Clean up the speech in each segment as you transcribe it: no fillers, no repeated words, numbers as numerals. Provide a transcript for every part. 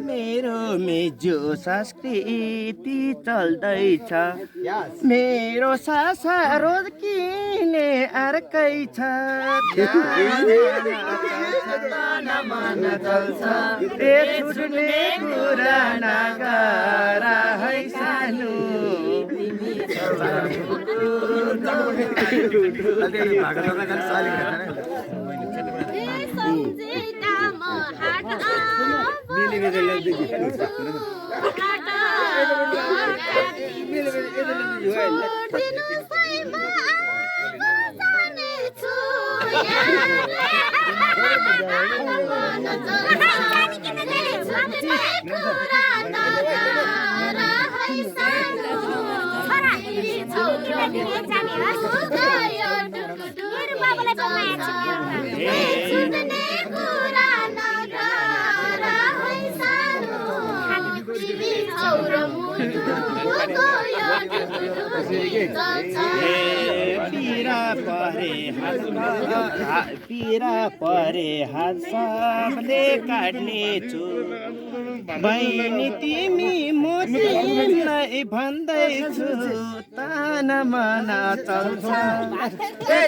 मेरो मेजो संस्कृति चल्दैछ मेरो सासारो किने अर्कै छ छुट्ने कुरा नगर है सानो पिरा परे हात सबले काट्ने छु बहिनी तिमी म तिमीलाई भन्दैछु ताना मना चल्छ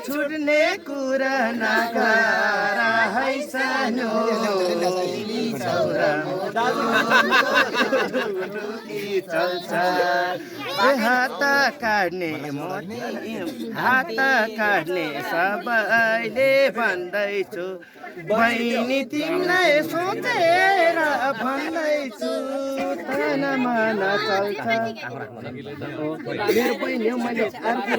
छुट्ने कुरा नगर है सानो चल्छ हात काट्ने हात काट्ने सबैले भन्दैछु बहिनी तिमीलाई सोचेर भन्दैछु ताना माना चल्छ मेरो बहिनी हो मैले अर्को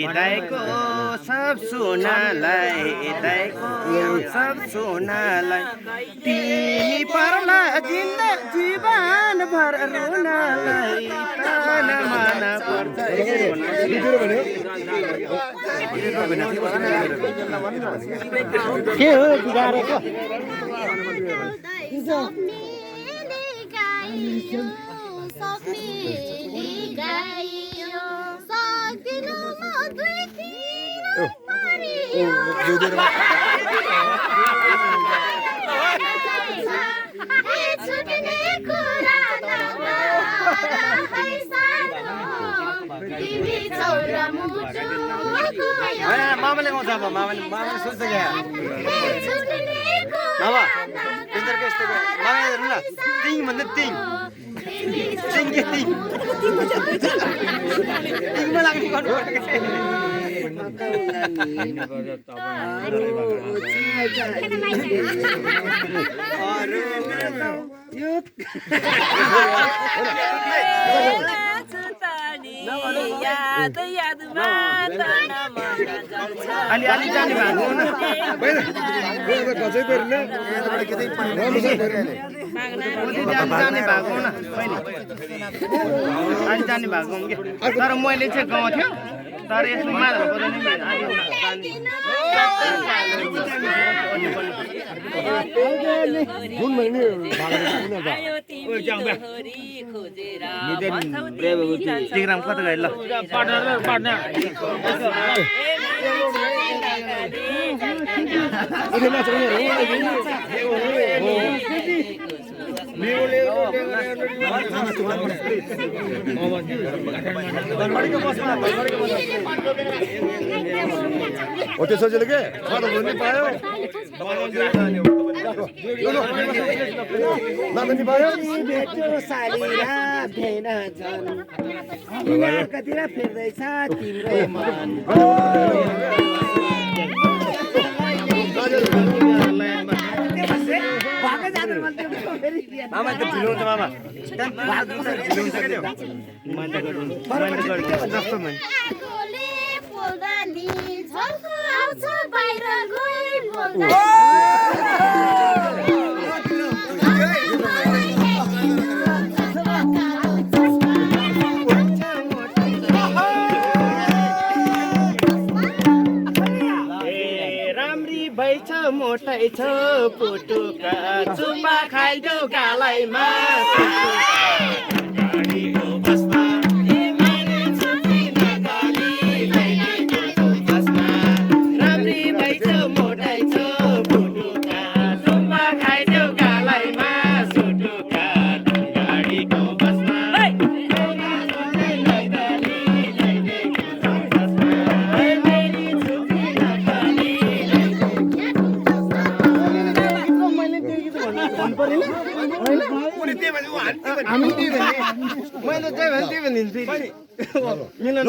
दाइको सब सोनालाई दाइको सब सोनालाई तिमी पर्ला जिन्दा जीवन भर रुनालाई ताना माना पर्छ के हो बिगारेको मामाले गाउँछ अब मामाले सोच्छ क्या मामा पेन्जरको यस्तो मामा हेर्नु न तिङ भन्दा तिङ तिङ के तिङ तिङमा लाग्ने गर्नुपर्छ अलि अलि जाने भएको जाने भएको न अलि जाने भएको तर मैले चाहिँ गाउँथ्यो तर यसमा मात्र टिग्राम कता गयो ल हो त्यो सजिलो के खाना पनि पायो नानी पायो भेट्यो सालीरा भेन झन् कतिरा फेर्दैछ तिम्रो मन मामा त्यो ढिलो हुन्छ मामा ढिलो हुन्छ क्या जस्तो मन मोटै छ पुटुका चुम्बा खाइदेऊ गालैमा राम्री भइछ मोटै छ पुटुका चुम्बा खाइदेऊ गालैमा सुटुका गाडीको बसमा मैले चाहिँ भन्थे भनिदिन्छु मिलन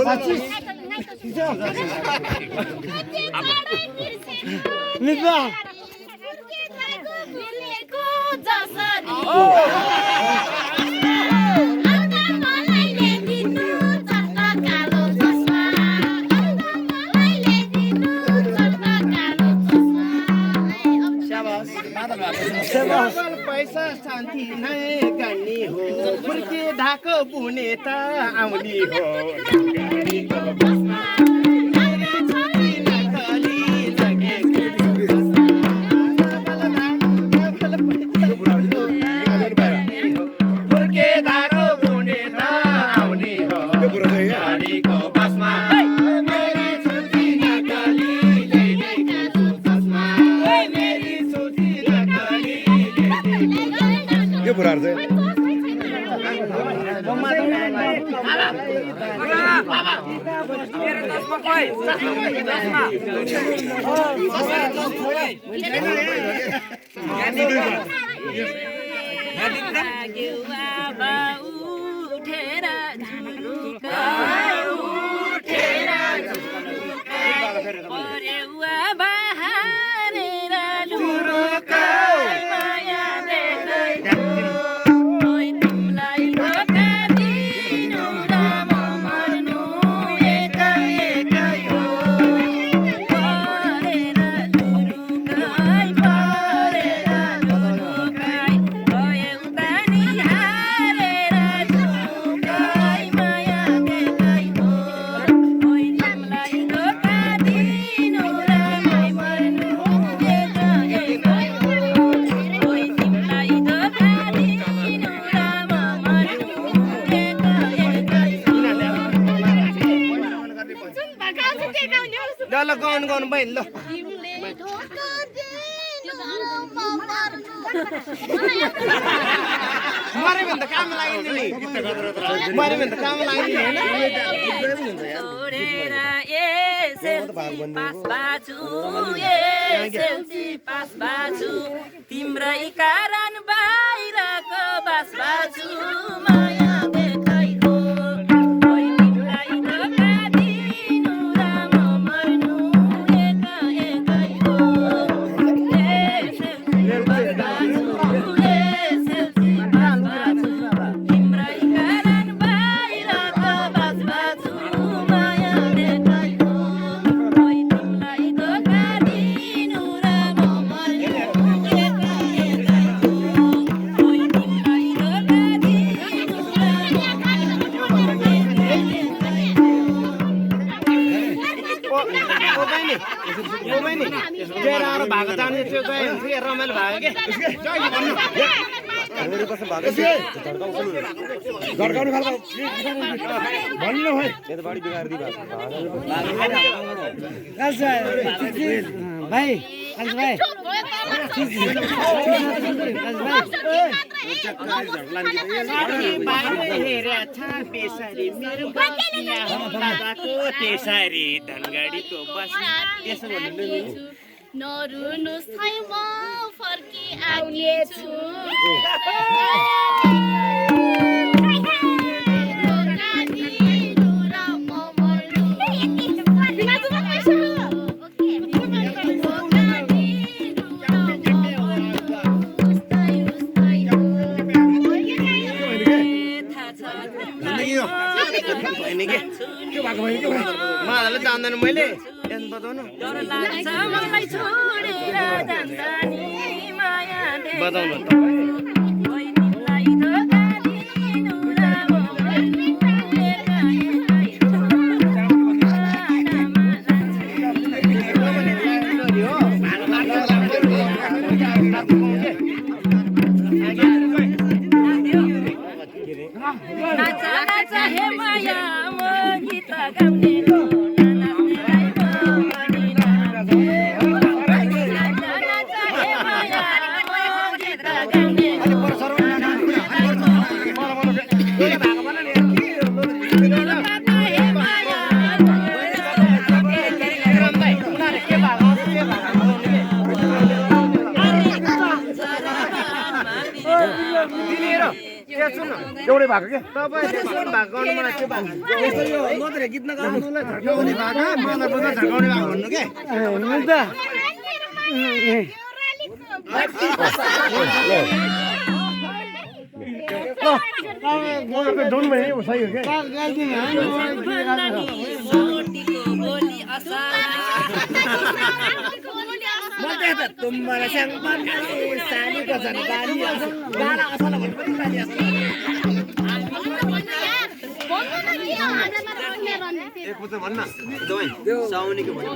पैसा शान्ति नै गर्ने हो फुर्के ढाको बुने त आउने हो फुर्के ढाको बुने त आउने हो गाडीको बसमा के बुढाहरू चाहिँ ल गाउनु गाउनु बहिनी ल मरे भने त काम लाग्यो नि मरे भने त काम लाग्यो तिम्रै कारण बाहिरको बास बाजु माया देखाइ हो भाग जाने त्यो गयो भने रमाइलो भयो के झड्काउनु खालको भन्नु भाइ भाइ हेरे छापेसरी मेरो दादाको त्यसरी धनगढीको बस त्यसो भन्नु नि नरुनुस् है म फर्की आउनेछु मलाई जान्दैन मैले बताउनु बताउनु एउटै भएको के तपाईले सुन भएको मलाई के भएको यसो यो मात्रै गीत नगाउनुलाई झर्काउने भएको मलाई पनि झर्काउने भएको भन्नु के दोन महिने सही हो क्या तुम्हारा संगमन साली को जनगाली गाना असल भन्नु पनि गाली आछ एक पुत्र भन्न दबाई साउनीको भन्नु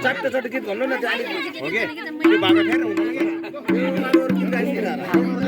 चट्ट गीत भन्नु न त्यो अलिक हो के यो भएको ठेर हुँदैन के यो अरू गीत गाली दिएर